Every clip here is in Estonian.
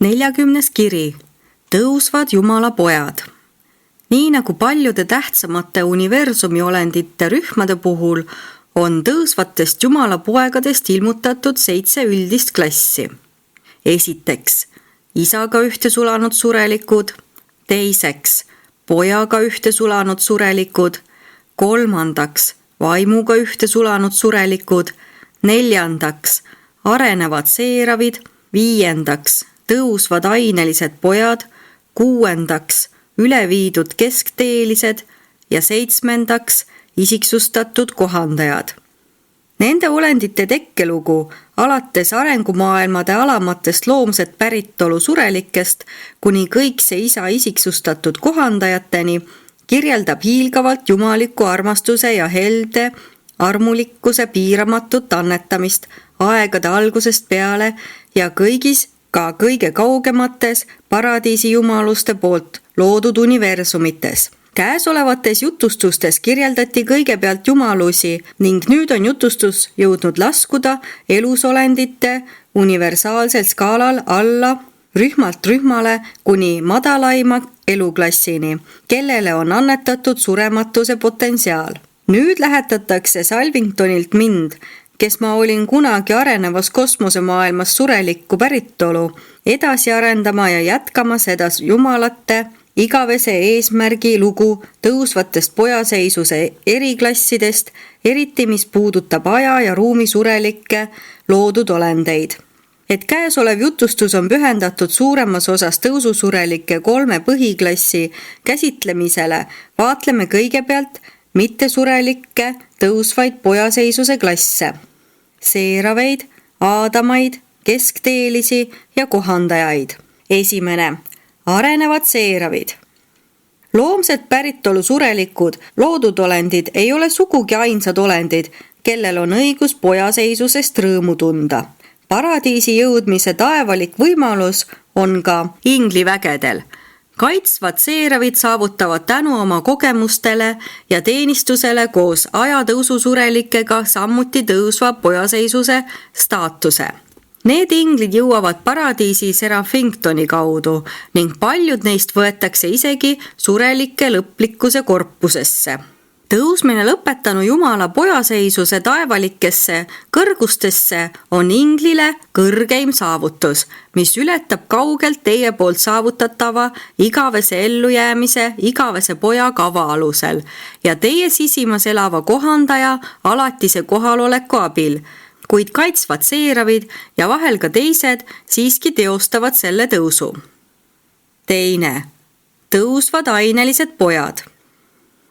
40. kiri. Tõusvad Jumala pojad. Nii nagu paljude tähtsamate universumi olendite rühmade puhul on tõusvatest Jumala poegadest ilmutatud 7 üldist klassi. Esiteks, isaga ühte sulanud surelikud. Teiseks, pojaga ühte sulanud surelikud. Kolmandaks, vaimuga ühte sulanud surelikud. Neljandaks, arenevad seeravid. Viiendaks, tõusvad ainelised pojad. Kuuendaks, üleviidud keskteelised ja 7. isiksustatud kohandajad. Nende olendite tekkelugu alates arengumaailmade alamatest loomset päritolu surelikest kuni kõikse isa isiksustatud kohandajateni kirjeldab hiilgavalt jumaliku armastuse ja helde armulikkuse piiramatut annetamist aegade algusest peale ja kõigis ka kõige kaugemates paradiisi jumaluste poolt loodud universumites. Käesolevates jutustustes kirjeldati kõigepealt jumalusi ning nüüd on jutustus jõudnud laskuda elusolendite universaalsel skaalal alla rühmalt rühmale kuni madalaima eluklassini, kellele on annetatud surematuse potentsiaal. Nüüd lähetatakse Salvingtonilt mind, kes ma olin kunagi arenevas kosmosemaailmas surelikku päritolu, edasi arendama ja jätkama seda jumalate igavese eesmärgi lugu tõusvatest pojaseisuse eriklassidest, eriti mis puudutab aja ja ruumi surelikke loodud olendeid. Et käesolev jutustus on pühendatud suuremas osas tõususurelike 3 põhiklassi käsitlemisele, vaatleme kõigepealt mittesurelikke tõusvaid pojaseisuse klasse. Seeraveid, aadamaid, keskteelisi ja kohandajaid. Esimene. Arenevad seeravid. Loomsed päritolu surelikud loodud olendid ei ole sugugi ainsad olendid, kellel on õigus pojaseisusest rõõmu tunda. Paradiisi jõudmise taevalik võimalus on ka inglivägedel. Kaitsvad seeravid saavutavad tänu oma kogemustele ja teenistusele koos ajatõususurelikega samuti tõusva pojaseisuse staatuse. Need inglid jõuavad paradiisi Serafingtoni kaudu ning paljud neist võetakse isegi surelike lõplikkuse korpusesse. Tõusmine lõpetanu Jumala pojaseisuse taevalikesse kõrgustesse on inglile kõrgeim saavutus, mis ületab kaugelt teie poolt saavutatava igavese ellujäämise igavese poja kava alusel ja teie sisimas elava kohandaja alatise kohaloleku abil, kuid kaitsvad seeravid ja vahel ka teised siiski teostavad selle tõusu. Teine. Tõusvad ainelised pojad.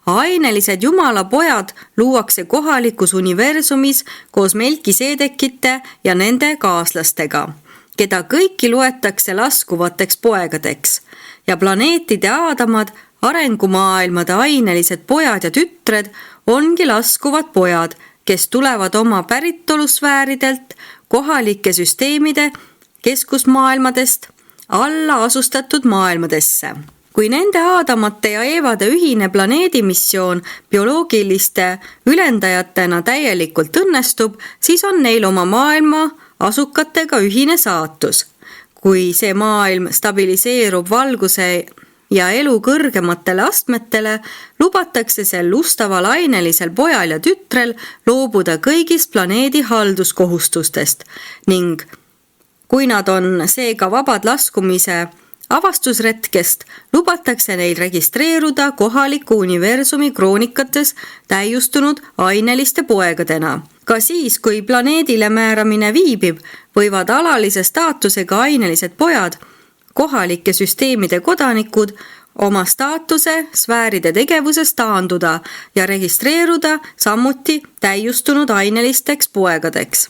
Ainelised Jumala pojad luuakse kohalikus universumis koos Melkiseedekite ja nende kaaslastega, keda kõiki loetakse laskuvateks poegadeks ja planeetide aadamad, arengumaailmade ainelised pojad ja tütred ongi laskuvad pojad, kes tulevad oma pärittolusfääridelt, kohalike süsteemide, keskusmaailmadest, alla asustatud maailmadesse. Kui nende aadamate ja Eevade ühine planeedimissioon bioloogiliste ülendajatena täielikult õnnestub, siis on neil oma maailma asukatega ühine saatus. Kui see maailm stabiliseerub valguse ja elu kõrgematele astmetele, lubatakse sel ustaval ainelisel pojal ja tütrel loobuda kõigist planeedi halduskohustustest ning kui nad on seega vabad laskumise avastusretkest, lubatakse neil registreeruda kohaliku universumi kroonikates täiustunud aineliste poegadena. Ka siis, kui planeedile määramine viibib, võivad alalise staatusega ainelised pojad, kohalike süsteemide kodanikud, oma staatuse, sfääride tegevuses taanduda ja registreeruda samuti täiustunud ainelisteks poegadeks.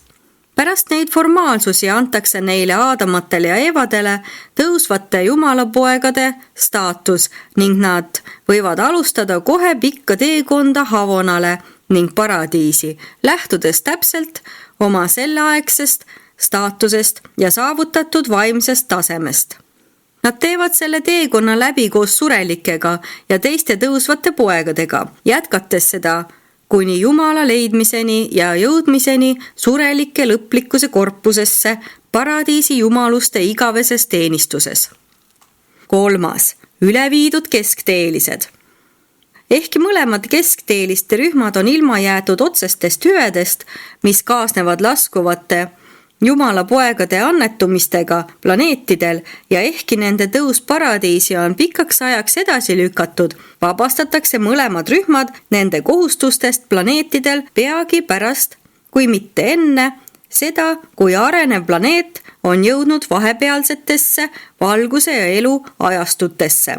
Pärast neid formaalsusi antakse neile aadamatele ja Eevadele tõusvate Jumala poegade staatus ning nad võivad alustada kohe pikka teekonda Havonale ning paradiisi, lähtudes täpselt oma selleaegsest staatusest ja saavutatud vaimsest tasemest. Nad teevad selle teekonna läbi koos surelikega ja teiste tõusvate poegadega, jätkates seda kuni Jumala leidmiseni ja jõudmiseni surelike lõplikkuse korpusesse paradiisi jumaluste igaveses teenistuses. 3. Üleviidud keskteelised. Ehkki mõlemad keskteeliste rühmad on ilma jäetud otsestest hüvedest, mis kaasnevad laskuvate Jumala poegade annetumistega planeetidel ja ehkki nende tõus paradiisi on pikaks ajaks edasi lükatud, vabastatakse mõlemad rühmad nende kohustustest planeetidel peagi pärast, kui mitte enne, seda, kui arenev planeet on jõudnud vahepealsetesse valguse ja elu ajastutesse.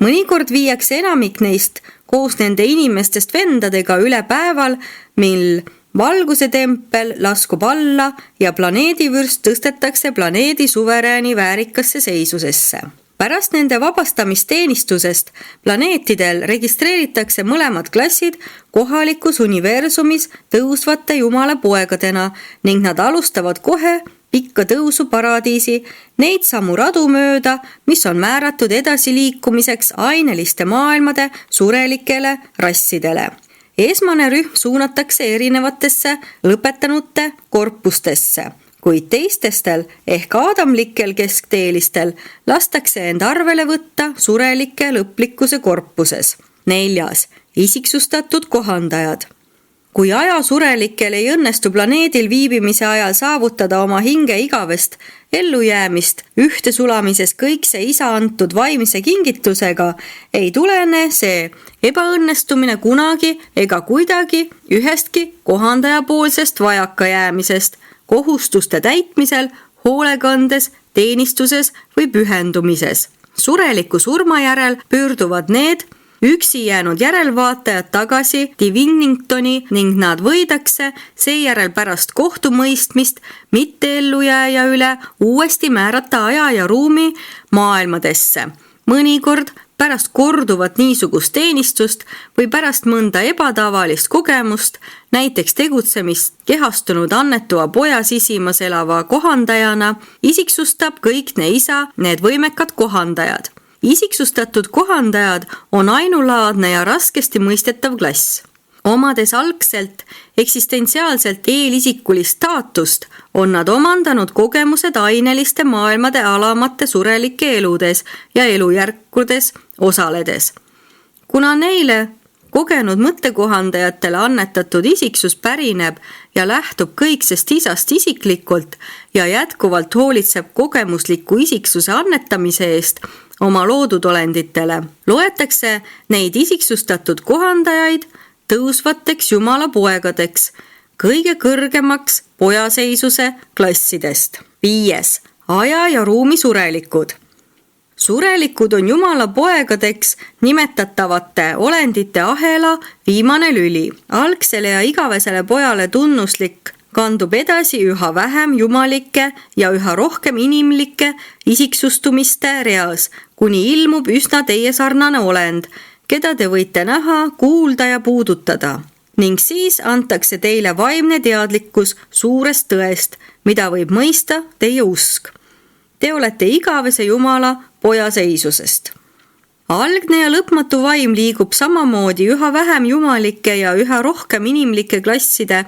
Mõnikord viiakse enamik neist koos nende inimestest vendadega üle päeval, mil valguse tempel laskub alla ja planeedivürst tõstetakse planeedi suverääni väärikasse seisusesse. Pärast nende vabastamisteenistusest planeetidel registreeritakse mõlemad klassid kohalikus universumis tõusvate Jumala poegadena ning nad alustavad kohe pikka tõusu paradiisi neid samu radu mööda, mis on määratud edasiliikumiseks aineliste maailmade surelikele rassidele. Esmane rühm suunatakse erinevatesse lõpetanute korpustesse, kuid teistestel ehk aadamlikel keskteelistel lastakse end arvele võtta surelike lõplikkuse korpuses. 4. Isiksustatud kohandajad. Kui ajasurelikel ei õnnestu planeedil viibimise ajal saavutada oma hinge igavest ellujäämist ühtesulamises kõikse isa antud vaimse kingitusega, ei tulene see ebaõnnestumine kunagi ega kuidagi ühestki kohandajapoolsest vajakajäämisest kohustuste täitmisel, hoolekandes, teenistuses või pühendumises. Sureliku surma järel pöörduvad need üksi jäänud järelvaatajad tagasi Diviningtoni ning nad võidakse seejärel pärast kohtumõistmist mitte ellujääja üle uuesti määrata aja ja ruumi maailmadesse. Mõnikord pärast korduvat niisugust teenistust või pärast mõnda ebatavalist kogemust, näiteks tegutsemist kehastunud annetuva poja sisimas elava kohandajana, isiksustab kõik ne isa need võimekad kohandajad. Isiksustatud kohandajad on ainulaadne ja raskesti mõistetav klass. Omades algselt eksistentsiaalselt eelisikulist staatust, on nad omandanud kogemused aineliste maailmade alamate surelike eludes ja elujärkudes osaledes. Kuna neile kogenud mõttekohandajatele annetatud isiksus pärineb ja lähtub kõiksest isast isiklikult ja jätkuvalt hoolitseb kogemusliku isiksuse annetamise eest oma loodud olenditele, loetakse neid isiksustatud kohandajaid tõusvateks Jumala poegadeks, kõige kõrgemaks pojaseisuse klassidest. 5. Aja ja ruumi surelikud. Surelikud on Jumala poegadeks nimetatavate olendite ahela viimane lüli. Algsele ja igavesele pojale tunnuslik kandub edasi üha vähem jumalike ja üha rohkem inimlike isiksustumiste reas, kuni ilmub üsna teie sarnane olend, keda te võite näha, kuulda ja puudutada. Ning siis antakse teile vaimne teadlikkus suurest tõest, mida võib mõista teie usk. Te olete igavese Jumala poja seisusest. Algne ja lõpmatu vaim liigub samamoodi üha vähem jumalike ja üha rohkem inimlike klasside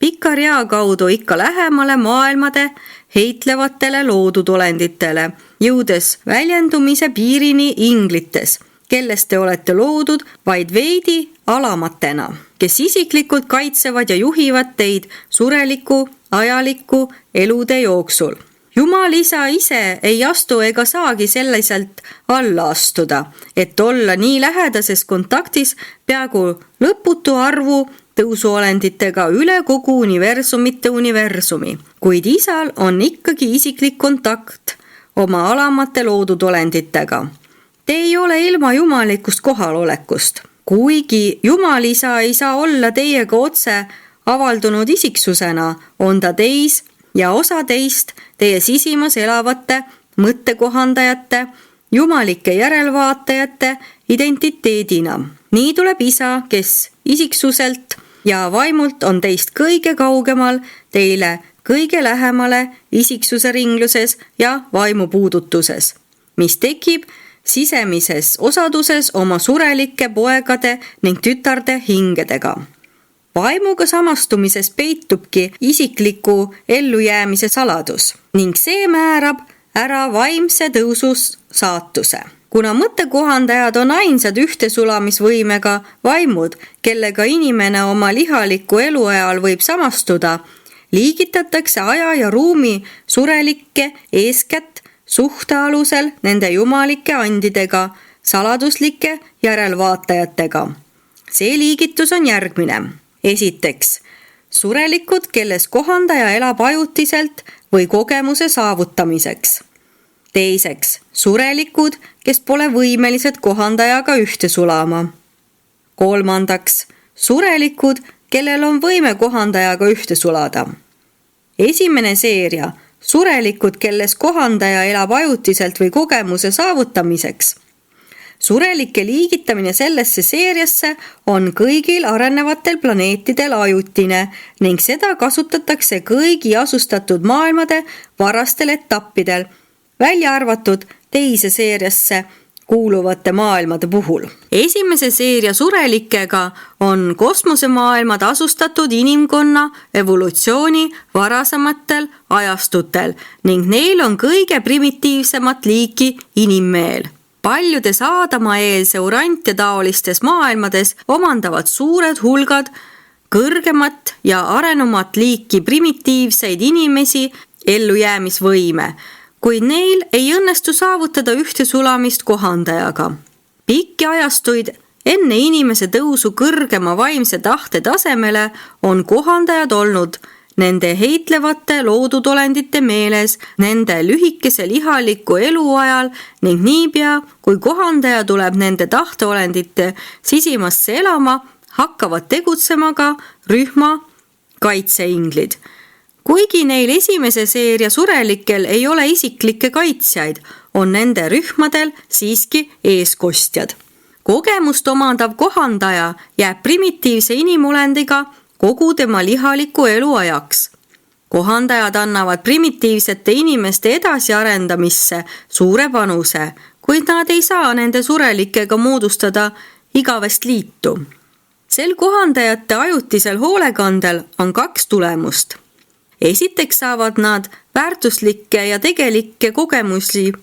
pika rea kaudu ikka lähemale maailmade heitlevatele loodud olenditele, jõudes väljendumise piirini inglites, kellest te olete loodud vaid veidi alamatena, kes isiklikult kaitsevad ja juhivad teid sureliku, ajaliku elude jooksul. Jumal isa ise ei astu ega saagi selliselt alla astuda, et olla nii lähedases kontaktis peaaegu lõputu arvu tõusuolenditega üle kogu universumite universumi, kuid isal on ikkagi isiklik kontakt oma alamate loodud olenditega. Te ei ole ilma jumalikust kohalolekust. Kuigi Jumal isa ei saa olla teiega otse avaldunud isiksusena, on ta teis ja osa teist teie sisimas elavate mõttekohandajate, jumalike järelvaatajate identiteedina. Nii tuleb isa, kes isiksuselt ja vaimult on teist kõige kaugemal, teile kõige lähemale isiksuse ringluses ja vaimupuudutuses, mis tekib sisemises osaduses oma surelike poegade ning tütarde hingedega. Vaimuga samastumises peitubki isikliku ellujäämise saladus ning see määrab ära vaimse tõusus saatuse. Kuna mõttekohandajad on ainsad ühtesulamisvõimega vaimud, kellega inimene oma lihaliku eluajal võib samastuda, liigitatakse aja ja ruumi surelikke eeskätt suhte alusel nende jumalike andidega, saladuslike järelvaatajatega. See liigitus on järgmine. Esiteks, surelikud, kelles kohandaja elab ajutiselt või kogemuse saavutamiseks. Teiseks, surelikud, kes pole võimelised kohandajaga ühte sulama. Kolmandaks, surelikud, kellel on võime kohandajaga ühte sulada. Esimene seeria, surelikud, kelles kohandaja elab ajutiselt või kogemuse saavutamiseks. Surelike liigitamine sellesse seeriasse on kõigil arenevatel planeetidel ajutine ning seda kasutatakse kõigi asustatud maailmade varastel etappidel, välja arvatud teise seeriasse kuuluvate maailmade puhul. Esimese seeria surelikega on kosmosemaailmad asustatud inimkonna evolutsiooni varasematel ajastutel ning neil on kõige primitiivsemat liiki inimmeel. Paljudes aadamaeelse urantja taolistes maailmades omandavad suured hulgad kõrgemat ja arenumat liiki primitiivseid inimesi ellujäämisvõime, kuid neil ei õnnestu saavutada ühte sulamist kohandajaga. Pikki ajastuid enne inimese tõusu kõrgema vaimse tahte tasemele on kohandajad olnud nende heitlevate loodudolendite meeles nende lühikese lihaliku eluajal ning niipea, kui kohandaja tuleb nende tahteolendite sisimasse elama, hakkavad tegutsema ka rühma kaitseinglid. Kuigi neil esimese seeria surelikel ei ole isiklikke kaitsjaid, on nende rühmadel siiski eeskostjad. Kogemust omandav kohandaja jääb primitiivse inimolendiga kogu tema lihaliku elu ajaks. Kohandajad annavad primitiivsete inimeste edasiarendamisse suure panuse, kuid nad ei saa nende surelikega moodustada igavest liitu. Sel kohandajate ajutisel hoolekandel on 2 tulemust. Esiteks saavad nad väärtuslikke ja tegelikke kogemusi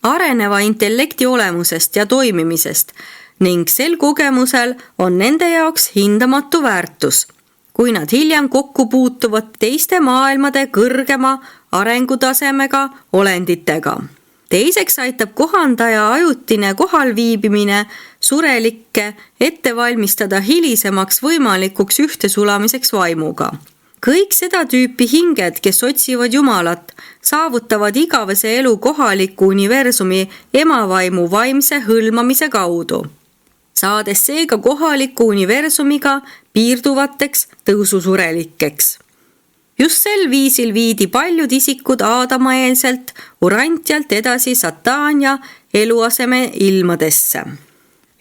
areneva intellekti olemusest ja toimimisest ning sel kogemusel on nende jaoks hindamatu väärtus, kui nad hiljem kokku puutuvad teiste maailmade kõrgema arengutasemega olenditega. Teiseks aitab kohandaja ajutine kohalviibimine surelikke ette valmistada hilisemaks võimalikuks ühtesulamiseks vaimuga. Kõik seda tüüpi hinged, kes otsivad Jumalat, saavutavad igavese elu kohaliku universumi emavaimu vaimse hõlmamise kaudu, saades seega kohaliku universumiga piirduvateks tõususurelikeks. Just sel viisil viidi paljud isikud aadamaeelselt urantjalt edasi Sataania eluaseme ilmadesse.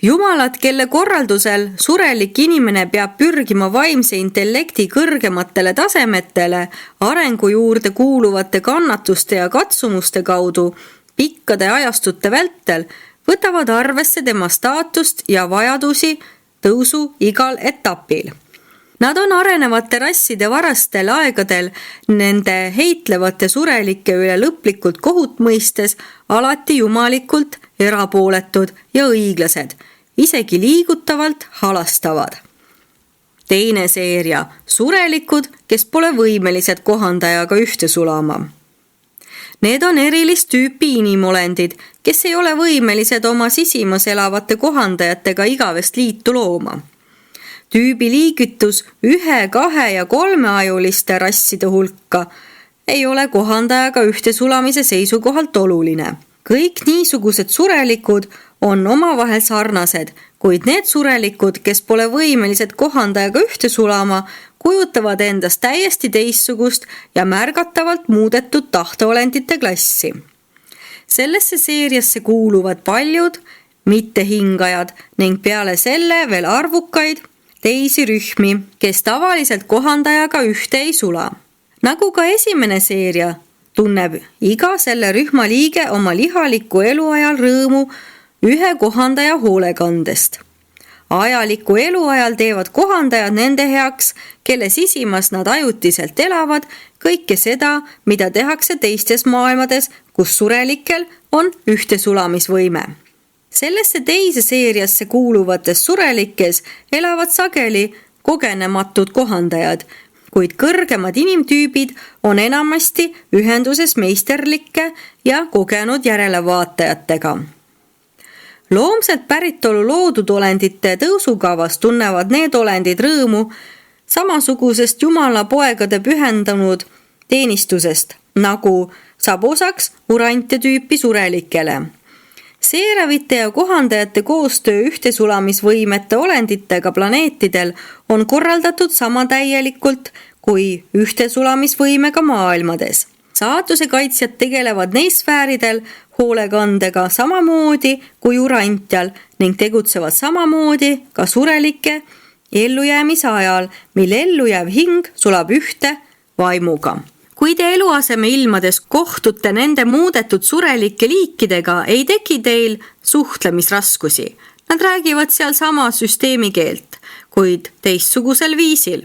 Jumalad, kelle korraldusel surelik inimene peab pürgima vaimse intellekti kõrgematele tasemetele arengu juurde kuuluvate kannatuste ja katsumuste kaudu pikkade ajastute vältel, võtavad arvesse tema staatust ja vajadusi tõusu igal etapil. Nad on arenevate rasside varastel aegadel nende heitlevate surelike üle lõplikult kohut mõistes alati jumalikult erapooletud ja õiglased, isegi liigutavalt halastavad. Teine seeria, surelikud, kes pole võimelised kohandajaga ühte sulama. Need on erilist tüüpi inimolendid, kes ei ole võimelised oma sisimas elavate kohandajatega igavest liitu looma. Tüübi liigitus 1, 2 ja 3 ajuliste rasside hulka ei ole kohandajaga ühte sulamise seisukohalt oluline. Kõik niisugused surelikud on omavahel sarnased, kuid need surelikud, kes pole võimelised kohandajaga ühte sulama, kujutavad endast täiesti teistsugust ja märgatavalt muudetud tahteolendite klassi. Sellesse seeriasse kuuluvad paljud mittehingajad ning peale selle veel arvukaid teisi rühmi, kes tavaliselt kohandajaga ühte ei sula. Nagu ka esimene seeria, tunneb iga selle rühma liige oma lihaliku eluajal rõõmu ühe kohandaja hoolekandest. Ajaliku eluajal teevad kohandajad nende heaks, kelle sisimas nad ajutiselt elavad, kõike seda, mida tehakse teistes maailmades, kus surelikel on ühtesulamisvõime. Sellesse teise seeriasse kuuluvates surelikes elavad sageli kogenematud kohandajad, kuid kõrgemad inimtüübid on enamasti ühenduses meisterlike ja kogenud järelevaatajatega. Loomselt päritolu loodud olendite tõusukavas tunnevad need olendid rõõmu samasugusest Jumala poegade pühendunud teenistusest, nagu saab osaks urantja tüüpi surelikele. Seeravite ja kohandajate koostöö ühtesulamisvõimete olenditega planeetidel on korraldatud sama täielikult kui ühtesulamisvõimega maailmades. Saatuse kaitsjad tegelevad neis sfääridel hoolekandega samamoodi kui urantjal ning tegutsevad samamoodi ka surelike ellujäämise ajal, mil ellujääv hing sulab ühte vaimuga. Kui te eluaseme ilmades kohtute nende muudetud surelike liikidega, ei teki teil suhtlemisraskusi. Nad räägivad seal sama süsteemi keelt, kuid teistsugusel viisil.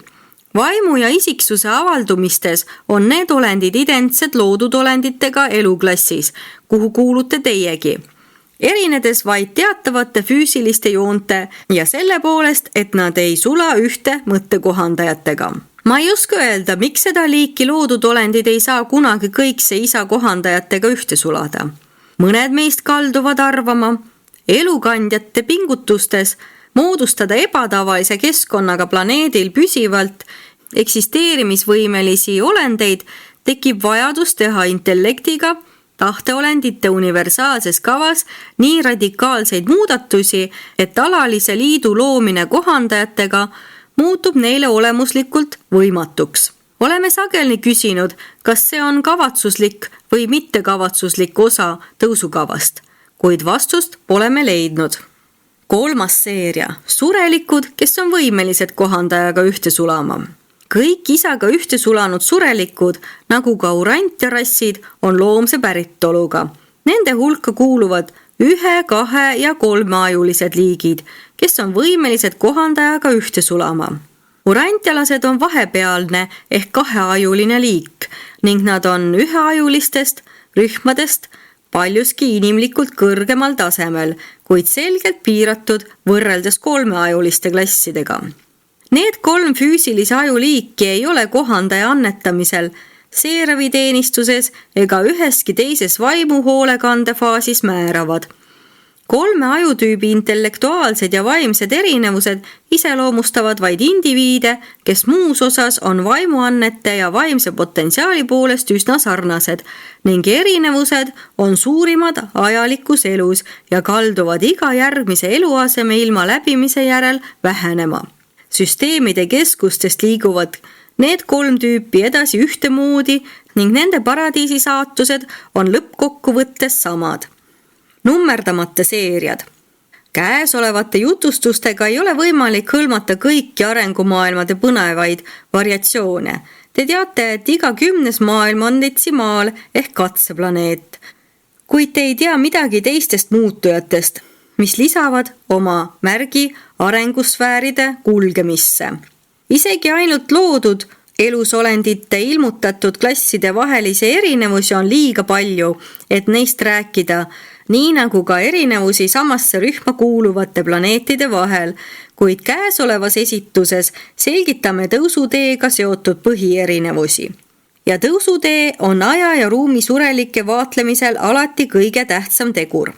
Vaimu ja isiksuse avaldumistes on need olendid identsed loodud olenditega eluklassis, kuhu kuulute teiegi. Erinedes vaid teatavate füüsiliste joonte ja selle poolest, et nad ei sula ühte mõttekohandajatega. Ma ei oska öelda, miks seda liiki loodud olendid ei saa kunagi kõikse isa kohandajatega ühte sulada. Mõned meist kalduvad arvama, elukandjate pingutustes moodustada ebatavalise keskkonnaga planeedil püsivalt eksisteerimisvõimelisi olendeid tekib vajadus teha intellektiga tahteolendite universaalses kavas nii radikaalseid muudatusi, et alalise liidu loomine kohandajatega muutub neile olemuslikult võimatuks. Oleme sageli küsinud, kas see on kavatsuslik või mittekavatsuslik osa tõusukavast, kuid vastust oleme leidnud. 3. seeria. Surelikud, kes on võimelised kohandajaga ühte sulama. Kõik isaga ühte sulanud surelikud, nagu ka urantjarassid, on loomse päritoluga. Nende hulka kuuluvad 1-, 2- ja 3-ajulised liigid, kes on võimelised kohandajaga ühte sulama. Urantjalased on vahepealne ehk 2-ajuline liik ning nad on 1-ajulistest rühmadest paljuski inimlikult kõrgemal tasemel, kuid selgelt piiratud võrreldes 3-ajuliste klassidega. Need 3 füüsilise ajuliiki ei ole kohandaja annetamisel, seeraviteenistuses ega üheski teises vaimu hoolekandefaasis määravad. 3 ajutüübi intellektuaalsed ja vaimsed erinevused iseloomustavad vaid indiviide, kes muus osas on vaimuannete ja vaimse potentsiaali poolest üsna sarnased ning erinevused on suurimad ajalikus elus ja kalduvad iga järgmise eluaseme ilma läbimise järel vähenema. Süsteemide keskustest liiguvad need 3 tüüpi edasi ühtemoodi ning nende paradiisi saatused on lõppkokkuvõttes samad. Nummerdamata seeriad. Käesolevate jutustustega ei ole võimalik hõlmata kõiki arengumaailmade põnevaid variatsioone. Te teate, et iga 10. maailm on detsimaal ehk katseplaneet. Kuid te ei tea midagi teistest muutujatest, mis lisavad oma märgi arengusfääride kulgemisse. Isegi ainult loodud elusolendite ilmutatud klasside vahelisi erinevusi on liiga palju, et neist rääkida, nii nagu ka erinevusi samasse rühma kuuluvate planeetide vahel, kuid käesolevas esituses selgitame tõusuteega seotud põhierinevusi. Ja tõusutee on aja ja ruumi surelike vaatlemisel alati kõige tähtsam tegur.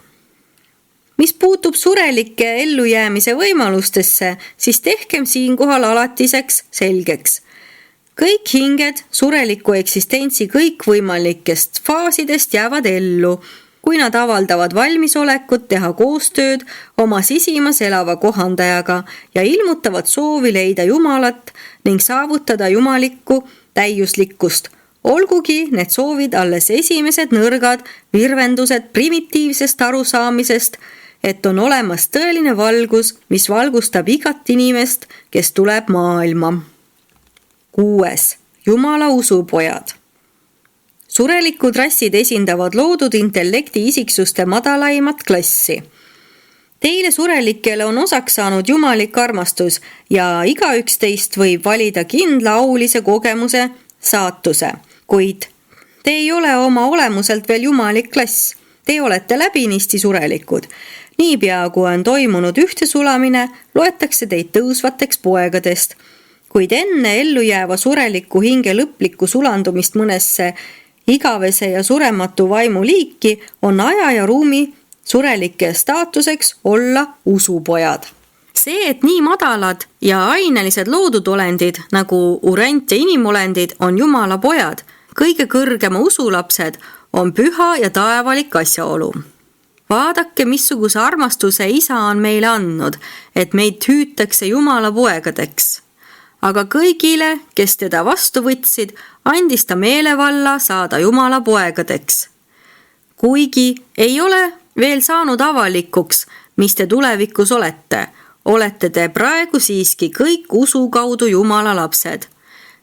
Mis puutub surelike ellujäämise võimalustesse, siis tehkem siinkohal alatiseks selgeks. Kõik hinged sureliku eksistentsi kõikvõimalikest faasidest jäävad ellu, kui nad avaldavad valmisolekut teha koostööd oma sisimas elava kohandajaga ja ilmutavad soovi leida Jumalat ning saavutada jumalikku täiuslikkust, olgugi need soovid alles esimesed nõrgad virvendused primitiivsest arusaamisest, et on olemas tõeline valgus, mis valgustab igat inimest, kes tuleb maailma. 6. Jumala usupojad. Surelikud rassid esindavad loodud intellekti isiksuste madalaimat klassi. Teile surelikele on osaks saanud jumalik armastus ja igaüks teist võib valida kindla aulise kogemuse saatuse, kuid te ei ole oma olemuselt veel jumalik klass. Te olete läbinisti surelikud. Niipea, kui on toimunud ühtesulamine, loetakse teid tõusvateks poegadest. Kuid enne ellujääva sureliku hinge lõplikku sulandumist mõnesse igavese ja surematu vaimu liiki on aja ja ruumi surelike staatuseks olla usupojad. See, et nii madalad ja ainelised loodud olendid nagu urant ja inimolendid on Jumala pojad, kõige kõrgema usulapsed, on püha ja taevalik asjaolu. Vaadake, missuguse armastuse Isa on meile andnud, et meid hüütakse Jumala poegadeks. Aga kõigile, kes teda vastu võtsid, andis ta meelevalla saada Jumala poegadeks. Kuigi ei ole veel saanud avalikuks, mis te tulevikus olete te praegu siiski kõik usu kaudu Jumala lapsed.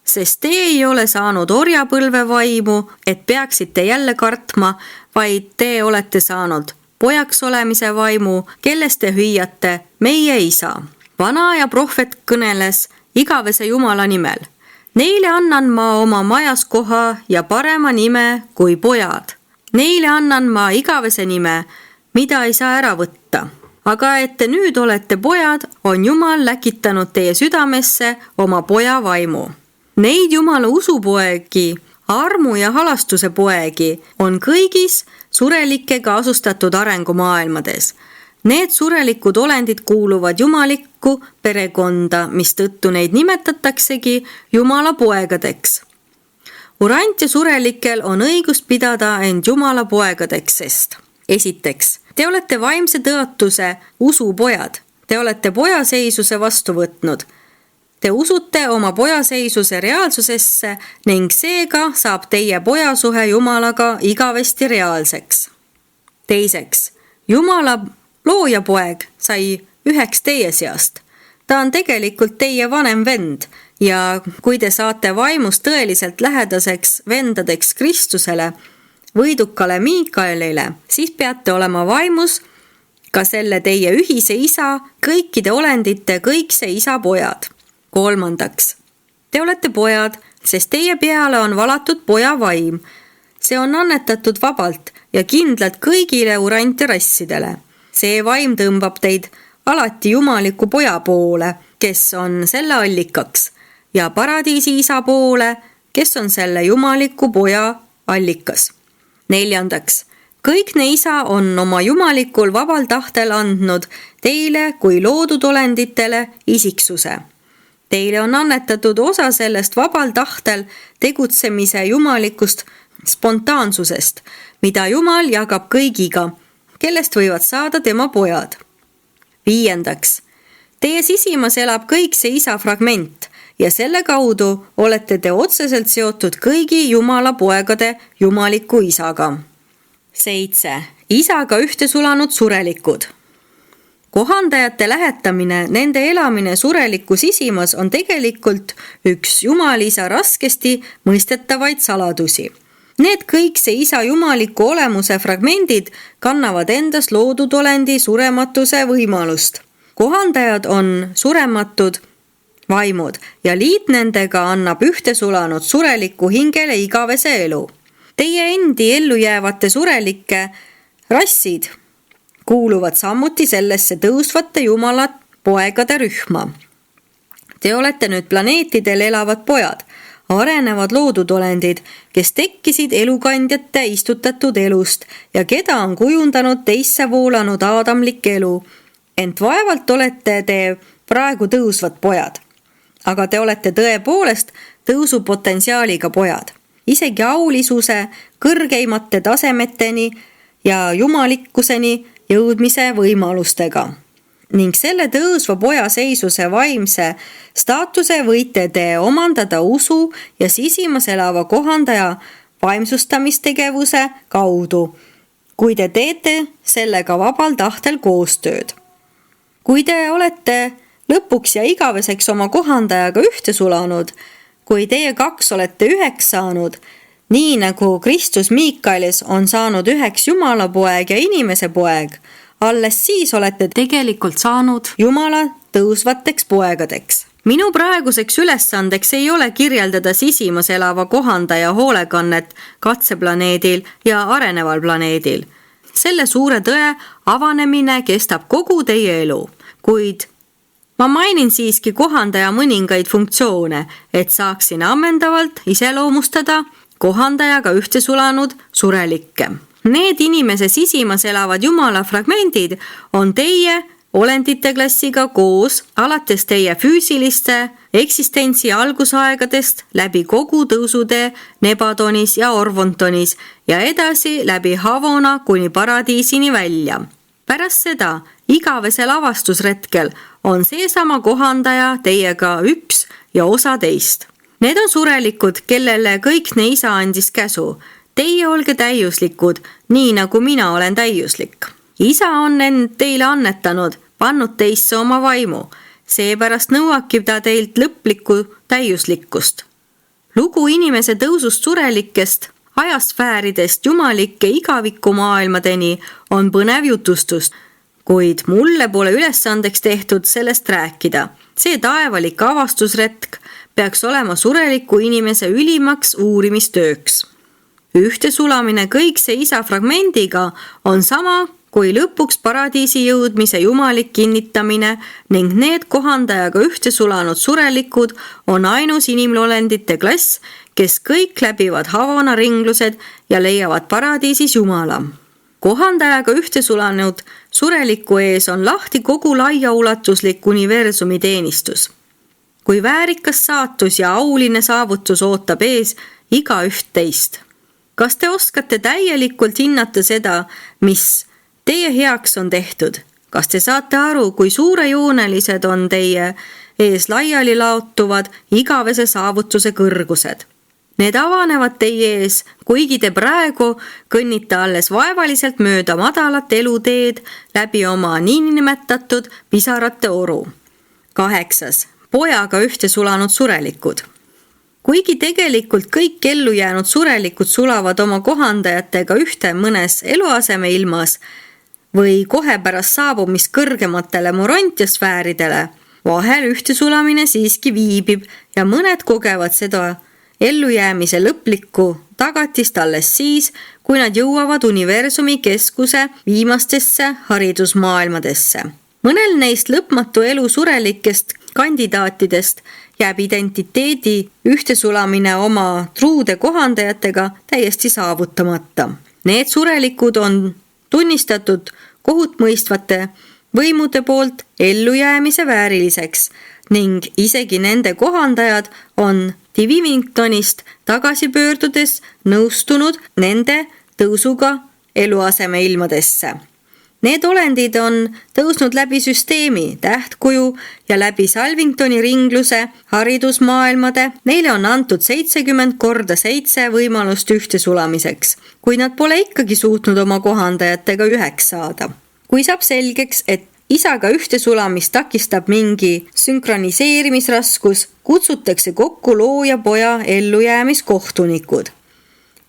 Sest te ei ole saanud orjapõlve vaimu, et peaksite jälle kartma, vaid te olete saanud pojaks olemise vaimu, kellest te hüüate meie Isa. Vana ja prohvet kõneles igavese Jumala nimel. Neile annan ma oma majas koha ja parema nime kui pojad. Neile annan ma igavese nime, mida ei saa ära võtta. Aga et te nüüd olete pojad, on Jumal läkitanud teie südamesse oma poja vaimu. Neid Jumala usupoegi, armu ja halastuse poegi on kõigis surelikega asustatud arengumaailmades. Need surelikud olendid kuuluvad jumalikku perekonda, mistõttu neid nimetataksegi Jumala poegadeks. Urant ja surelikel on õigus pidada end Jumala poegadeks, sest esiteks, te olete vaimse tõotuse usupojad. Te olete pojaseisuse vastu võtnud. Te usute oma pojaseisuse reaalsusesse ning seega saab teie pojasuhe Jumalaga igavesti reaalseks. Teiseks, Jumala looja poeg sai üheks teie seast. Ta on tegelikult teie vanem vend ja kui te saate vaimust tõeliselt lähedaseks vendadeks Kristusele, võidukale Miikaelile, siis peate olema vaimus ka selle teie ühise Isa, kõikide olendite kõikse Isa pojad. Kolmandaks, te olete pojad, sest teie peale on valatud poja vaim. See on annetatud vabalt ja kindlalt kõigile urant ja rassidele. See vaim tõmbab teid alati jumaliku poja poole, kes on selle allikaks, ja paradiisi Isa poole, kes on selle jumaliku poja allikas. Neljandaks, kõikne Isa on oma jumalikul vabal tahtel andnud teile kui loodud olenditele isiksuse. Teile on annetatud osa sellest vabal tahtel tegutsemise jumalikust spontaansusest, mida Jumal jagab kõigiga, kellest võivad saada tema pojad. Viiendaks, teie sisimas elab kõik see Isa fragment ja selle kaudu olete te otseselt seotud kõigi Jumala poegade jumaliku Isaga. 7. Isaga ühte sulanud surelikud. Kohandajate lähetamine, nende elamine sureliku sisimas on tegelikult üks Jumalisa raskesti mõistetavaid saladusi. Need kõik see Isa jumaliku olemuse fragmendid kannavad endas loodud olendi surematuse võimalust. Kohandajad on surematud vaimud ja liit nendega annab ühte sulanud sureliku hingele igavese elu. Teie endi ellujäävate surelike rassid kuuluvad samuti sellesse tõusvate Jumala poegade rühma. Te olete nüüd planeetidel elavad pojad, arenevad loodud olendid, kes tekkisid elukandjate istutatud elust ja keda on kujundanud teisse voolanud aadamlik elu. Ent vaevalt olete te praegu tõusvad pojad. Aga te olete tõepoolest tõusupotentsiaaliga pojad. Isegi aulisuse kõrgeimate tasemeteni ja jumalikkuseni jõudmise võimalustega. Ning selle tõusva poja seisuse vaimse staatuse võite te omandada usu ja sisimas elava kohandaja vaimsustamistegevuse kaudu, kui te teete sellega vabal tahtel koostööd. Kui te olete lõpuks ja igaveseks oma kohandajaga ühte sulanud, kui teie kaks olete üheks saanud, nii nagu Kristus Miikaelis on saanud üheks Jumala poeg ja inimese poeg, alles siis olete tegelikult saanud Jumala tõusvateks poegadeks. Minu praeguseks ülesandeks ei ole kirjeldada sisimas elava kohandaja hoolekannet katseplaneedil ja areneval planeedil. Selle suure tõe avanemine kestab kogu teie elu, kuid ma mainin siiski kohandaja mõningaid funktsioone, et saaksin ammendavalt iseloomustada kohandajaga ühte sulanud surelikke. Need inimese sisimas elavad Jumala fragmendid on teie olendite klassiga koos alates teie füüsiliste eksistentsi algusaegadest läbi kogu tõusutee Nebadonis ja Orvontonis ja edasi läbi Havona kuni paradiisini välja. Pärast seda igavesel avastusretkel on seesama kohandaja teiega üks ja osa teist. Need on surelikud, kellele kõikne isa andis käsu. Teie olge täiuslikud, nii nagu mina olen täiuslik. Isa on end teile annetanud, pannud teisse oma vaimu. Seepärast nõuabki ta teilt lõplikku täiuslikkust. Lugu inimese tõusust surelikest, ajasfääridest jumalike igavikumaailmadeni on põnev jutustus, kuid mulle pole ülesandeks tehtud sellest rääkida. See taevalik avastusretk peaks olema sureliku inimese ülimaks uurimistööks. Ühte sulamine kõikse isa fragmendiga on sama kui lõpuks paradiisi jõudmise jumalik kinnitamine ning need kohandajaga ühte sulanud surelikud on ainus inimolendite klass, kes kõik läbivad Havana ringlused ja leiavad paradiisis Jumala. Kohandajaga ühte sulanud sureliku ees on lahti kogu laiaulatuslik universumi teenistus. Kui väärikas saatus ja auline saavutus ootab ees iga üht teist. Kas te oskate täielikult hinnata seda, mis teie heaks on tehtud? Kas te saate aru, kui suurejoonelised on teie ees laiali laotuvad igavese saavutuse kõrgused? Need avanevad teie ees, kuigi te praegu kõnnite alles vaevaliselt mööda madalat eluteed läbi oma niinimetatud pisarate oru. 8. Pojaga ühte sulanud surelikud. Kuigi tegelikult kõik ellu jäänud surelikud sulavad oma kohandajatega ühte mõnes eluaseme ilmas või kohe pärast saabumist kõrgematele morontiasfääridele, vahel ühte sulamine siiski viibib ja mõned kogevad seda ellujäämise lõplikku tagatist alles siis, kui nad jõuavad universumi keskuse viimastesse haridusmaailmadesse. Mõnel neist lõpmatu elu surelikest kandidaatidest jääb identiteedi ühtesulamine oma truude kohandajatega täiesti saavutamata. Need surelikud on tunnistatud kohutmõistvate võimude poolt ellujäämise vääriliseks ning isegi nende kohandajad on Divingtonist tagasi pöördudes nõustunud nende tõusuga eluaseme ilmadesse. Need olendid on tõusnud läbi süsteemi, tähtkuju ja läbi Salvingtoni ringluse haridusmaailmade. Neile on antud 70x7 võimalust ühte sulamiseks, kuid nad pole ikkagi suutnud oma kohandajatega üheks saada. Kui saab selgeks, et isaga ühte sulamist takistab mingi sünkroniseerimisraskus, kutsutakse kokku looja poja ellujäämiskohtunikud.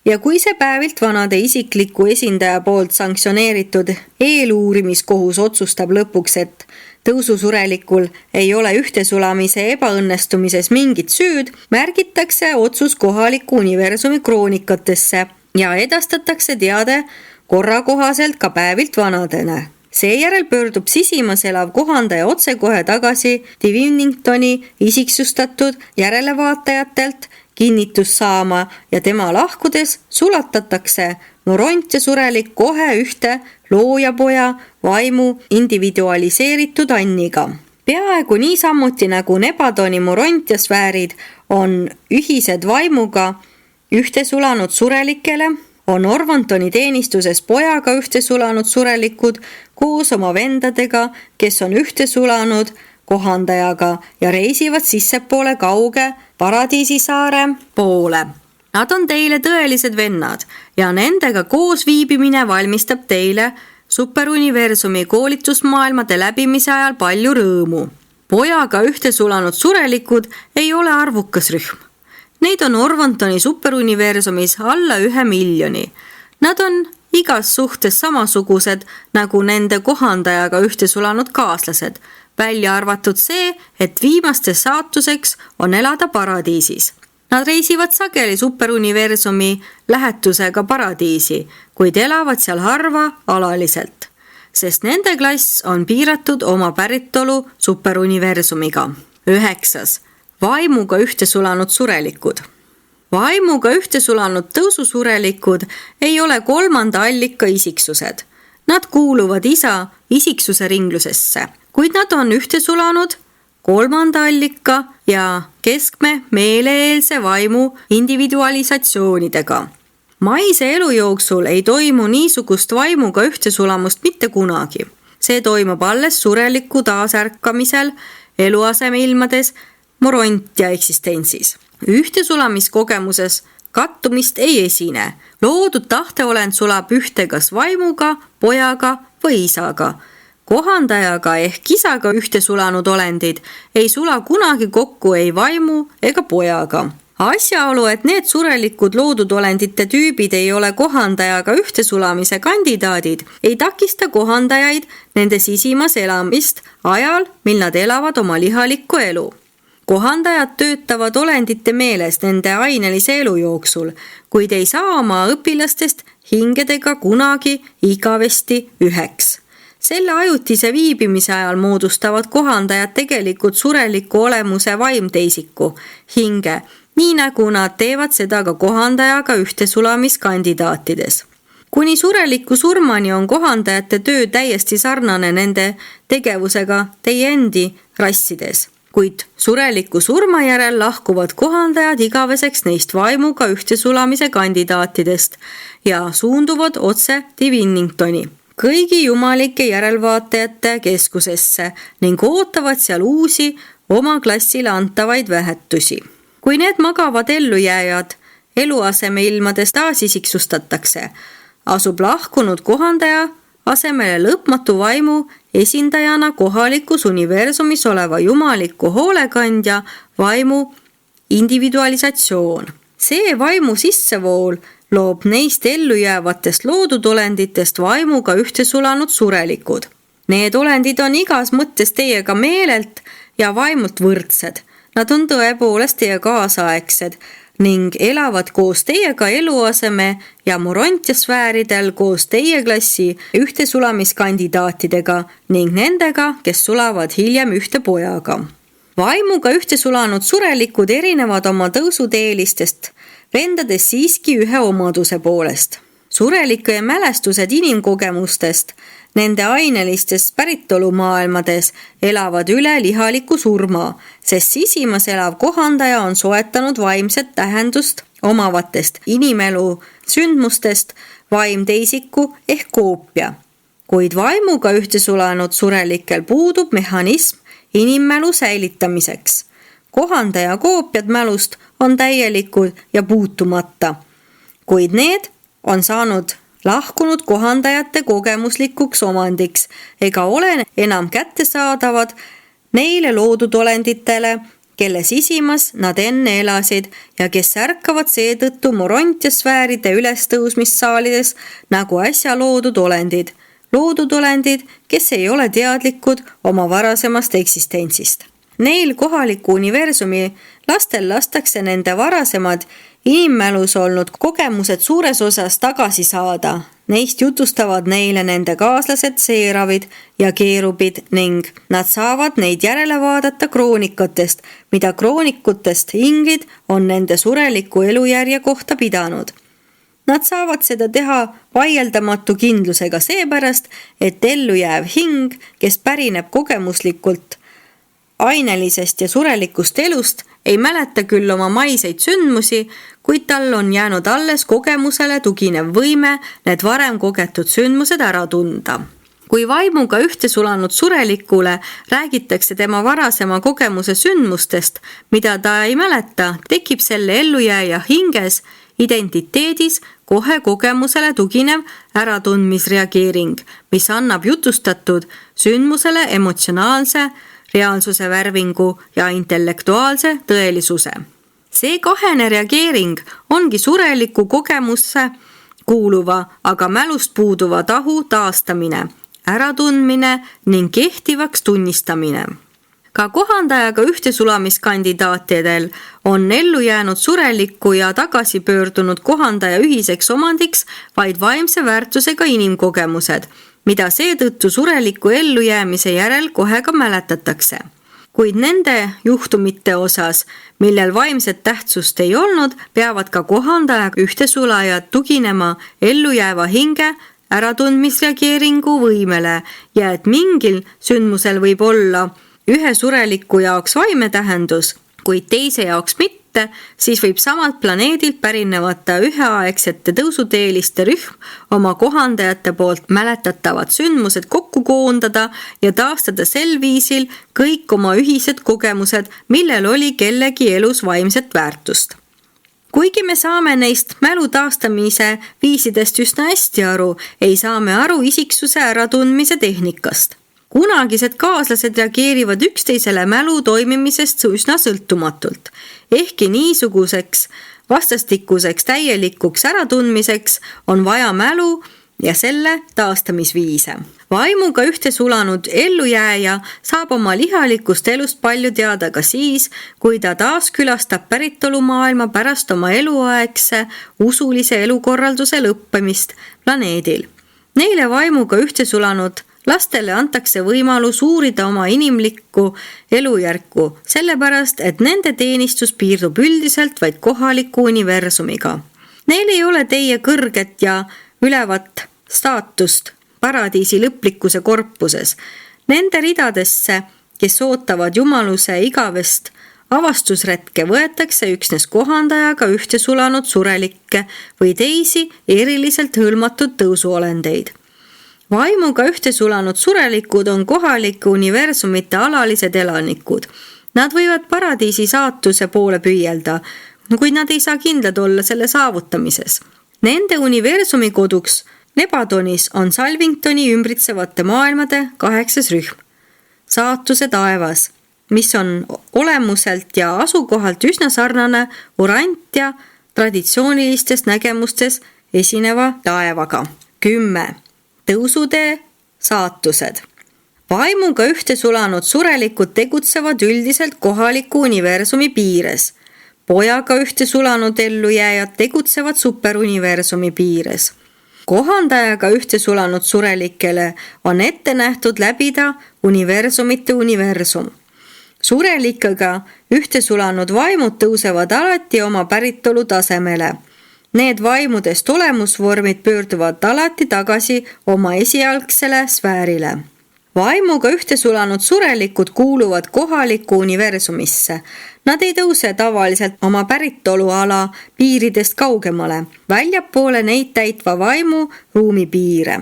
Ja kui see päevilt vanade isikliku esindaja poolt sanktsioneeritud eeluurimiskohus otsustab lõpuks, et tõususurelikul ei ole ühtesulamise ebaõnnestumises mingit süüd, märgitakse otsus kohaliku universumi kroonikatesse ja edastatakse teade korrakohaselt ka päevilt vanadene. Seejärel pöördub sisimas elav kohandaja otsekohe tagasi Divingtoni isiksustatud järelevaatajatelt kinnitus saama ja tema lahkudes sulatatakse moront ja surelik kohe ühte loojapoja vaimu individualiseeritud anniga. Peaaegu niisamuti nagu Nebadoni moront ja sfäärid on ühised vaimuga ühte sulanud surelikele, on Orvontoni teenistuses pojaga ühte sulanud surelikud koos oma vendadega, kes on ühte sulanud kohandajaga ja reisivad sissepoole kauge paradiisisaare poole. Nad on teile tõelised vennad ja nendega koos viibimine valmistab teile superuniversumi koolitusmaailmade läbimise ajal palju rõõmu. Pojaga ühte sulanud surelikud ei ole arvukas rühm. Neid on Orvontoni superuniversumis alla 1 miljoni. Nad on igas suhtes samasugused nagu nende kohandajaga ühte sulanud kaaslased, välja arvatud see, et viimaste saatuseks on elada paradiisis. Nad reisivad sageli superuniversumi lähetusega paradiisi, kuid elavad seal harva alaliselt, sest nende klass on piiratud oma päritolu superuniversumiga. 9. Vaimuga ühte sulanud surelikud. Vaimuga ühte sulanud tõususurelikud ei ole kolmanda allika isiksused. Nad kuuluvad isa isiksuse ringlusesse, kuid nad on ühte sulanud kolmanda allika ja keskme meeleeelse vaimu individualisatsioonidega. Maise elu jooksul ei toimu niisugust vaimuga ühte sulamust mitte kunagi. See toimub alles sureliku taasärkamisel eluasemeilmades morontia eksistentsis. Ühte sulamiskogemuses kattumist ei esine. Loodud tahteolend sulab ühte kas vaimuga, pojaga või isaga. Kohandajaga ehk isaga ühte sulanud olendid ei sula kunagi kokku ei vaimu ega pojaga. Asjaolu, et need surelikud loodud olendite tüübid ei ole kohandajaga ühte sulamise kandidaadid, ei takista kohandajaid nende sisimas elamist ajal, mil nad elavad oma lihalikku elu. Kohandajad töötavad olendite meeles nende ainelise elu jooksul, kuid ei saa oma õpilastest hingedega kunagi igavesti üheks. Selle ajutise viibimise ajal moodustavad kohandajad tegelikult sureliku olemuse vaimteisiku, hinge, nii nagu nad teevad seda ka kohandajaga ühte sulamiskandidaatides. Kuni sureliku surmani on kohandajate töö täiesti sarnane nende tegevusega teie endi rassides. Kuid sureliku surma järel lahkuvad kohandajad igaveseks neist vaimuga ühte sulamise kandidaatidest ja suunduvad otse Diviningtoni, kõigi jumalike järelvaatajate keskusesse ning ootavad seal uusi oma klassile antavaid vähetusi. Kui need magavad ellujääjad eluasemeilmades taasisiksustatakse, asub lahkunud kohandaja asemele lõpmatu vaimu esindajana kohalikus universumis oleva jumaliku hoolekandja vaimu individualisatsioon. See vaimu sissevool loob neist ellujäävatest loodud olenditest vaimuga ühte sulanud surelikud. Need olendid on igas mõttes teiega meelelt ja vaimult võrdsed. Nad on tõepoolest teie kaasaegsed ning elavad koos teiega eluaseme ja morontiasfääridel koos teie klassi ühte sulamiskandidaatidega ning nendega, kes sulavad hiljem ühte pojaga. Vaimuga ühte sulanud surelikud erinevad oma tõusuteelistest vendades siiski ühe omaduse poolest. Surelike mälestused inimkogemustest nende ainelistest päritolumaailmades elavad üle lihaliku surma, sest sisimas elav kohandaja on soetanud vaimset tähendust omavatest inimelu sündmustest vaimteisiku ehk koopia. Kuid vaimuga ühte sulanud surelikel puudub mehhanism inimmälu säilitamiseks. Kohandaja koopiad mälust on täielikud ja puutumata, kuid need on saanud lahkunud kohandajate kogemuslikuks omandiks ega ole enam kättesaadavad neile loodud olenditele, kelle sisimas nad enne elasid ja kes ärkavad seetõttu morontiasfääride ülestõusmissaalides nagu äsja loodud olendid. Loodud olendid, kes ei ole teadlikud oma varasemast eksistentsist. Neil kohaliku universumi lastel lastakse nende varasemad inimmälus olnud kogemused suures osas tagasi saada. Neist jutustavad neile nende kaaslased seeravid ja keerubid ning nad saavad neid järele vaadata kroonikatest, mida kroonikutest ingid on nende sureliku elujärje kohta pidanud. Nad saavad seda teha vaieldamatu kindlusega seepärast, et ellujääv hing, kes pärineb kogemuslikult ainelisest ja surelikust elust, ei mäleta küll oma maiseid sündmusi, kuid tal on jäänud alles kogemusele tuginev võime need varem kogetud sündmused ära tunda. Kui vaimuga ühte sulanud surelikule räägitakse tema varasema kogemuse sündmustest, mida ta ei mäleta, tekib selle ellujääja hinges identiteedis kohe kogemusele tuginev äratundmisreageering, mis annab jutustatud sündmusele emotsionaalse reaalsuse värvingu ja intellektuaalse tõelisuse. See kahene reageering ongi sureliku kogemuse kuuluva, aga mälust puuduva tahu taastamine, äratundmine ning kehtivaks tunnistamine. Ka kohandajaga ühtesulamiskandidaatidel on ellu jäänud surelikku ja tagasi pöördunud kohandaja ühiseks omandiks vaid vaimse väärtusega inimkogemused, mida seetõttu sureliku ellujäämise järel kohe ka mäletatakse. Kuid nende juhtumite osas, millel vaimset tähtsust ei olnud, peavad ka kohandajaga ühtesulajad tuginema ellujääva hinge äratundmisreageeringu võimele ja et mingil sündmusel võib olla ühe sureliku jaoks vaime tähendus, kuid teise jaoks mitte, siis võib samalt planeedilt pärinevate üheaegsete tõusuteeliste rühm oma kohandajate poolt mäletatavad sündmused kokku koondada ja taastada sel viisil kõik oma ühised kogemused, millel oli kellegi elus vaimset väärtust. Kuigi me saame neist mälu taastamise viisidest üsna hästi aru, ei saa me aru isiksuse äratundmise tehnikast. Kunagised kaaslased reageerivad üksteisele mälu toimimisest üsna sõltumatult. Ehkki niisuguseks vastastikuseks täielikuks äratundmiseks on vaja mälu ja selle taastamisviise. Vaimuga ühte sulanud ellujääja saab oma lihalikust elust palju teada ka siis, kui ta taas külastab päritolumaailma pärast oma eluaegse usulise elukorralduse lõppemist planeedil. Neile vaimuga ühte sulanud lastele antakse võimalus uurida oma inimlikku elujärku, sellepärast, et nende teenistus piirdub üldiselt vaid kohaliku universumiga. Neil ei ole teie kõrget ja ülevat staatust paradiisi lõplikkuse korpuses. Nende ridadesse, kes ootavad jumaluse igavest avastusretke, võetakse üksnes kohandajaga ühte sulanud surelikke või teisi eriliselt hõlmatud tõusuolendeid. Vaimuga ühte sulanud surelikud on kohalike universumite alalised elanikud. Nad võivad paradiisi saatuse poole püüelda, kuid nad ei saa kindlad olla selle saavutamises. Nende universumi koduks Nebadonis on Salvingtoni ümbritsevate maailmade 8. rühm. Saatuse taevas, mis on olemuselt ja asukohalt üsna sarnane Urantia traditsioonilistes nägemustes esineva taevaga. 10. Tõusutee saatused. Vaimuga ühte sulanud surelikud tegutsevad üldiselt kohaliku universumi piires. Pojaga ühte sulanud ellujääjad tegutsevad superuniversumi piires. Kohandajaga ühte sulanud surelikele on ette nähtud läbida universumite universum. Surelikega ühte sulanud vaimud tõusevad alati oma päritolu tasemele. Need vaimudest olemusvormid pöörduvad alati tagasi oma esialgsele sfäärile. Vaimuga ühte sulanud surelikud kuuluvad kohalikku universumisse. Nad ei tõuse tavaliselt oma päritoluala piiridest kaugemale, väljapoole neid täitva vaimu ruumipiire.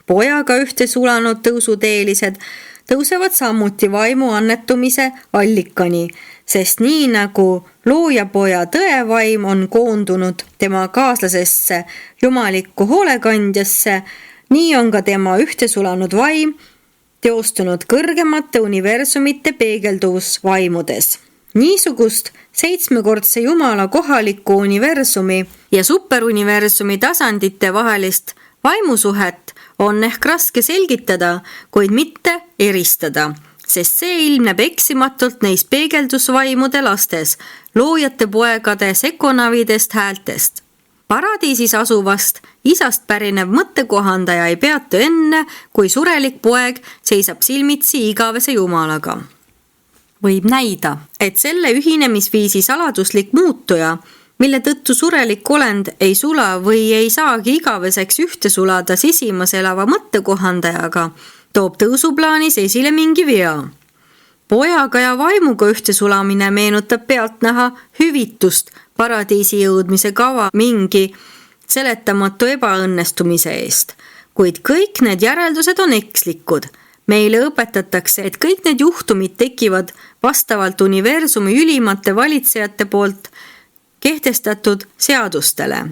Pojaga ühte sulanud tõusuteelised tõusevad samuti vaimu annetumise allikani, sest nii nagu loojapoja tõevaim on koondunud tema kaaslasesse jumalikku hoolekandjasse, nii on ka tema ühte sulanud vaim teostunud kõrgemate universumite peegelduvusvaimudes. Niisugust 7-kordse jumala kohaliku universumi ja superuniversumi tasandite vahelist vaimusuhet on ehk raske selgitada, kuid mitte eristada, sest see ilmneb eksimatult neis peegeldusvaimude lastes, loojate poegade sekonavidest häältest. Paradiisis asuvast isast pärinev mõttekohandaja ei peatu enne, kui surelik poeg seisab silmitsi igavese jumalaga. Võib näida, et selle ühinemisviisi saladuslik muutuja, mille tõttu surelik olend ei sula või ei saagi igaveseks ühte sulada sisimas elava mõttekohandajaga, toob tõusuplaanis esile mingi vea. Pojaga ja vaimuga ühte sulamine meenutab pealtnäha hüvitust paradiisi jõudmise kava mingi seletamatu ebaõnnestumise eest, kuid kõik need järeldused on ekslikud. Meile õpetatakse, et kõik need juhtumid tekivad vastavalt universumi ülimate valitsejate poolt kehtestatud seadustele.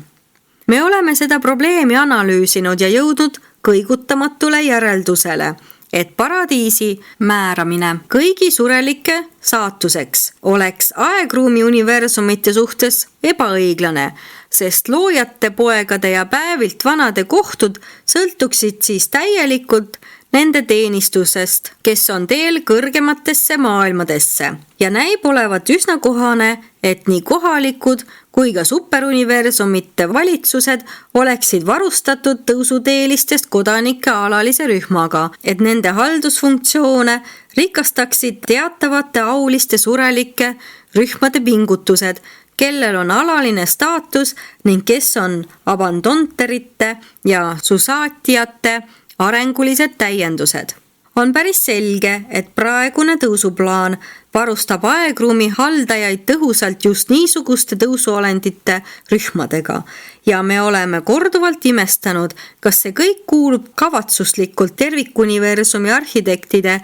Me oleme seda probleemi analüüsinud ja jõudnud kõigutamatule järeldusele, et paradiisi määramine kõigi surelike saatuseks oleks aegruumi universumite suhtes ebaõiglane, sest loojate poegade ja päevilt vanade kohtud sõltuksid siis täielikult nende teenistusest, kes on teel kõrgematesse maailmadesse ja näib olevat üsna kohane, et nii kohalikud kui ka superuniversumite valitsused oleksid varustatud tõusuteelistest kodanike alalise rühmaga, et nende haldusfunktsioone rikastaksid teatavate auliste surelike rühmade pingutused, kellel on alaline staatus ning kes on abandonterite ja susaatiate arengulised täiendused. On päris selge, et praegune tõusuplaan varustab aegruumi haldajaid tõhusalt just niisuguste tõusuolendite rühmadega ja me oleme korduvalt imestanud, kas see kõik kuulub kavatsuslikult tervikuniversumi arhitektide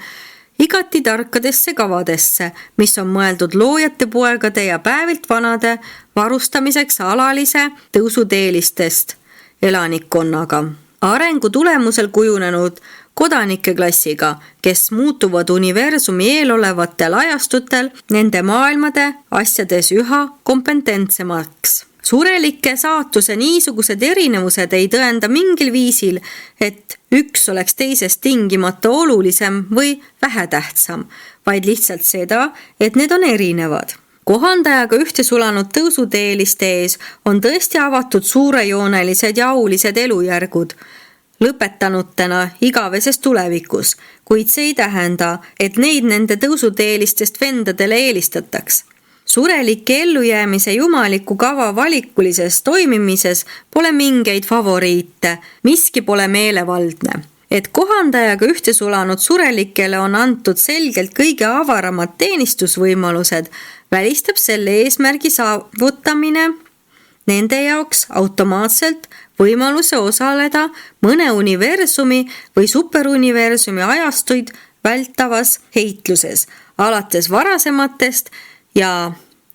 igati tarkadesse kavadesse, mis on mõeldud loojate poegade ja päevilt vanade varustamiseks alalise tõusuteelistest elanikkonnaga. Arengu tulemusel kujunenud kodanikeklassiga, kes muutuvad universumi eelolevatel ajastutel nende maailmade asjades üha kompetentsemaks. Surelike saatuse niisugused erinevused ei tõenda mingil viisil, et üks oleks teisest tingimata olulisem või vähetähtsam, vaid lihtsalt seda, et need on erinevad. Kohandajaga ühte sulanud tõusuteeliste ees on tõesti avatud suurejoonelised ja aulised elujärgud, lõpetanutena igaveses tulevikus, kuid see ei tähenda, et neid nende tõusuteelistest vendadele eelistataks. Surelike ellujäämise jumaliku kava valikulises toimimises pole mingeid favoriite, miski pole meelevaldne. Et kohandajaga ühte sulanud surelikele on antud selgelt kõige avaramad teenistusvõimalused, välistab selle eesmärgi saavutamine nende jaoks automaatselt võimaluse osaleda mõne universumi või superuniversumi ajastuid vältavas heitluses, alates varasematest ja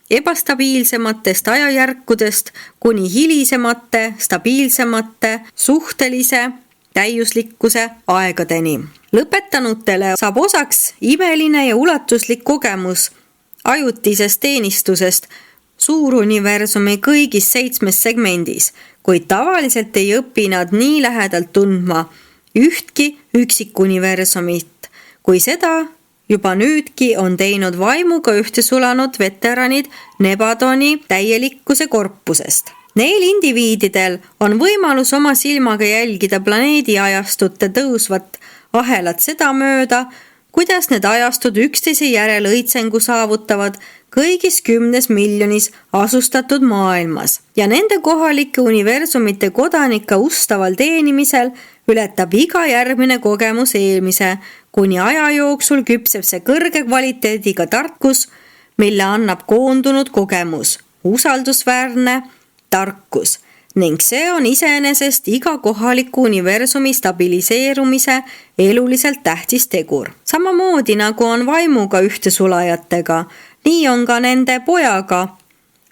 ebastabiilsematest ajajärkudest kuni hilisemate, stabiilsemate, suhtelise täiuslikkuse aegadeni. Lõpetanutele saab osaks imeline ja ulatuslik kogemus ajutisest teenistusest suuruniversumi kõigis 7 segmendis, kuid tavaliselt ei õpi nad nii lähedalt tundma ühtki üksikuniversumit, kui seda juba nüüdki on teinud vaimuga ühte sulanud veteranid Nebadoni täielikkuse korpusest. Neil indiviididel on võimalus oma silmaga jälgida planeedi ajastute tõusvat ahelat seda mööda, kuidas need ajastud üksteise järel õitsengu saavutavad kõigis 10 miljonis asustatud maailmas ja nende kohalike universumite kodanike ustaval teenimisel ületab iga järgmine kogemus eelmise, kuni aja jooksul küpseb see kõrge kvaliteediga tarkus, mille annab koondunud kogemus, usaldusväärne tarkus ning see on iseenesest iga kohaliku universumi stabiliseerumise eluliselt tähtis tegur. Samamoodi nagu on vaimuga ühte sulajatega, nii on ka nende pojaga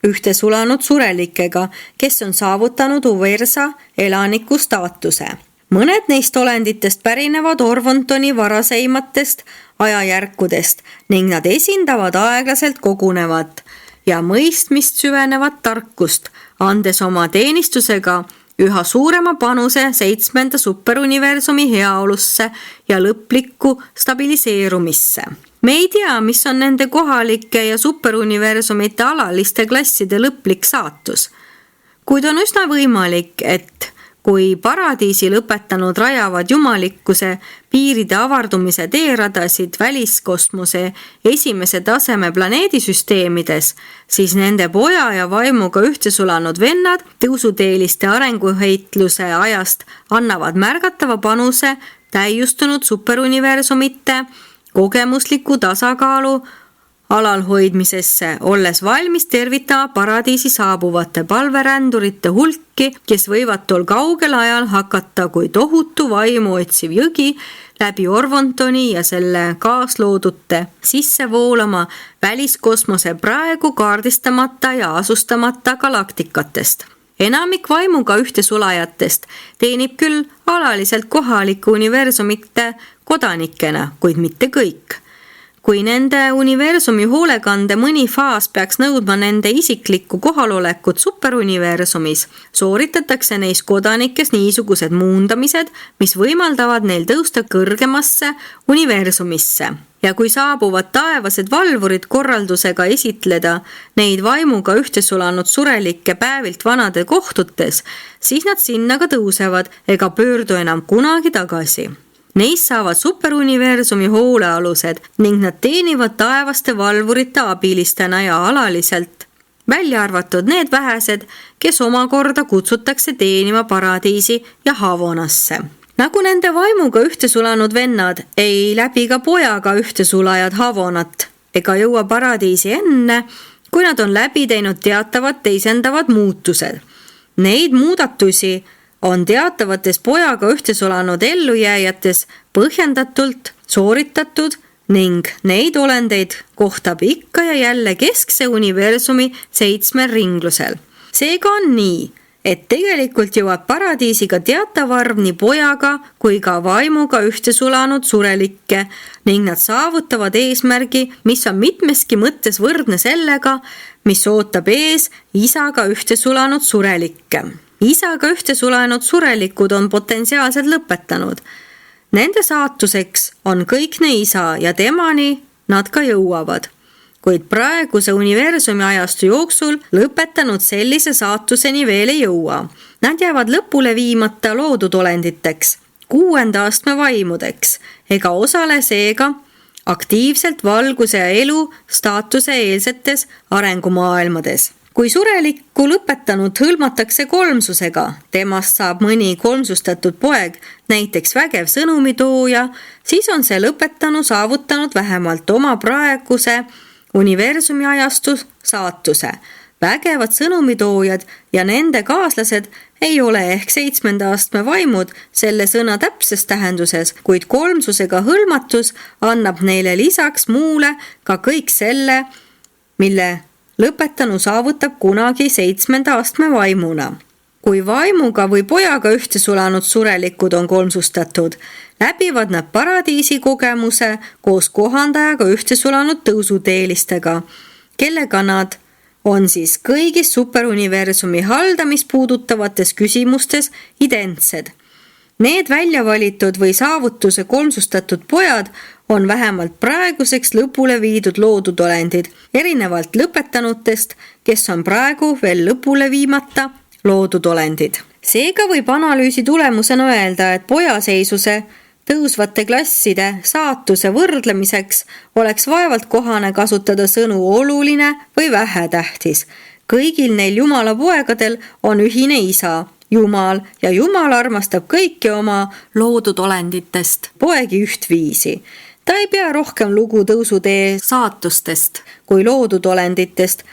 ühte sulanud surelikega, kes on saavutanud Uversa elaniku staatuse. Mõned neist olenditest pärinevad Orvontoni varaseimatest ajajärkudest ning nad esindavad aeglaselt kogunevat ja mõistmist süvenevat tarkust, andes oma teenistusega üha suurema panuse 7. superuniversumi heaolusse ja lõplikku stabiliseerumisse. Me ei tea, mis on nende kohalike ja superuniversumite alaliste klasside lõplik saatus, kuid on üsna võimalik, et kui paradiisi lõpetanud rajavad jumalikkuse piiride avardumise teeradasid väliskosmose esimese taseme planeedisüsteemides, siis nende poja ja vaimuga ühte sulanud vennad tõusuteeliste arenguheitluse ajast annavad märgatava panuse täiustunud superuniversumite kogemusliku tasakaalu alalhoidmisesse, olles valmis tervitama paradiisi saabuvate palverändurite hulki, kes võivad tol kaugel ajal hakata kui tohutu vaimu otsiv jõgi läbi Orvontoni ja selle kaasloodute sisse voolama väliskosmose praegu kaardistamata ja asustamata galaktikatest. Enamik vaimuga ühte sulajatest teenib küll alaliselt kohalike universumite kodanikena, kuid mitte kõik. kui nende universumi hoolekande mõni faas peaks nõudma nende isiklikku kohalolekut superuniversumis, sooritatakse neis kodanikes niisugused muundamised, mis võimaldavad neil tõusta kõrgemasse universumisse. Ja kui saabuvad taevased valvurid korraldusega esitleda neid vaimuga ühtesulanud surelikke päevilt vanade kohtutes, siis nad sinna ka tõusevad ega pöördu enam kunagi tagasi. Neist saavad superuniversumi hoolealused ning nad teenivad taevaste valvurite abilistena ja alaliselt, välja arvatud need vähesed, kes omakorda kutsutakse teenima paradiisi ja Havonasse. Nagu nende vaimuga ühtesulanud vennad, ei läbi ka pojaga ühtesulajad Havonat ega jõua paradiisi enne, kui nad on läbi teinud teatavad teisendavad muutused. Neid muudatusi on teatavates pojaga ühtesulanud ellujääjates põhjendatult sooritatud ning neid olendeid kohtab ikka ja jälle keskse universumi 7 ringlusel. Seega on nii, et tegelikult jõuab paradiisiga teatav arv nii pojaga kui ka vaimuga ühtesulanud surelikke ning nad saavutavad eesmärgi, mis on mitmeski mõttes võrdne sellega, mis ootab ees isaga ühtesulanud surelikke. Isaga ühtesulanud surelikud on potentsiaalselt lõpetanud. Nende saatuseks on kõikne isa ja temani nad ka jõuavad. Kuid praeguse universumi ajastu jooksul lõpetanud sellise saatuseni veel ei jõua. Nad jäävad lõpule viimata loodud olenditeks, 6. astme vaimudeks, ega osale seega aktiivselt valguse ja elu staatuse eelsetes arengumaailmades. Kui surelikku lõpetanud hõlmatakse kolmsusega, temast saab mõni kolmsustatud poeg, näiteks vägev sõnumitooja, siis on see lõpetanu saavutanud vähemalt oma praeguse universumi ajastu saatuse. Vägevad sõnumitoojad ja nende kaaslased ei ole ehk 7. astme vaimud selle sõna täpses tähenduses, kuid kolmsusega hõlmatus annab neile lisaks muule ka kõik selle, mille lõpetanu saavutab kunagi 7. astme vaimuna. Kui vaimuga või pojaga ühtesulanud surelikud on kolmsustatud, läbivad nad paradiisi kogemuse koos kohandajaga ühtesulanud tõusuteelistega, kellega nad on siis kõigis superuniversumi haldamist puudutavates küsimustes identsed. Need välja valitud või saavutuse kolmsustatud pojad on vähemalt praeguseks lõpule viidud loodud olendid, erinevalt lõpetanutest, kes on praegu veel lõpule viimata loodud olendid. Seega võib analüüsi tulemusena öelda, et pojaseisuse tõusvate klasside saatuse võrdlemiseks oleks vaevalt kohane kasutada sõnu oluline või vähetähtis. Kõigil neil Jumala poegadel on ühine isa, Jumal, ja Jumal armastab kõiki oma loodud olenditest poegi ühtviisi. Ta ei pea rohkem lugu tõusutee saatustest kui loodud olenditest,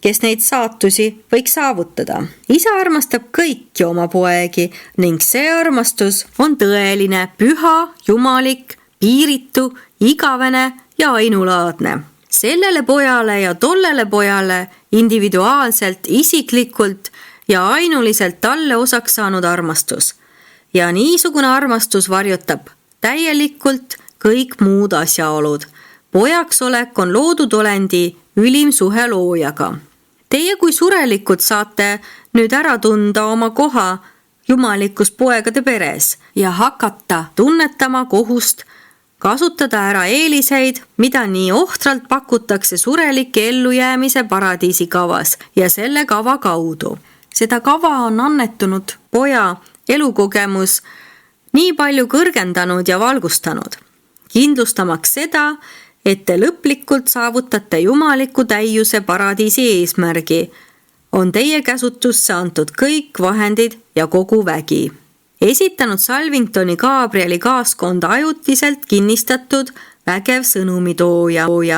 kes neid saatusi võiks saavutada. Isa armastab kõiki oma poegi ning see armastus on tõeline, püha, jumalik, piiritu, igavene ja ainulaadne. Sellele pojale ja tollele pojale individuaalselt, isiklikult ja ainuliselt talle osaks saanud armastus. Ja niisugune armastus varjutab täielikult kõik muud asjaolud. Pojaks olek on loodud olendi ülim suhe loojaga. Teie kui surelikud saate nüüd ära tunda oma koha jumalikus poegade peres ja hakata tunnetama kohust kasutada ära eeliseid, mida nii ohtralt pakutakse surelike ellujäämise paradiisi kavas ja selle kava kaudu. Seda kava on annetunud poja elukogemus nii palju kõrgendanud ja valgustanud, kindlustamaks seda, et te lõplikult saavutate jumaliku täiuse paradiisi eesmärgi, on teie käsutusse antud kõik vahendid ja kogu vägi. Esitanud Salvingtoni Gabrieli kaaskonda ajutiselt kinnistatud vägev sõnumitooja.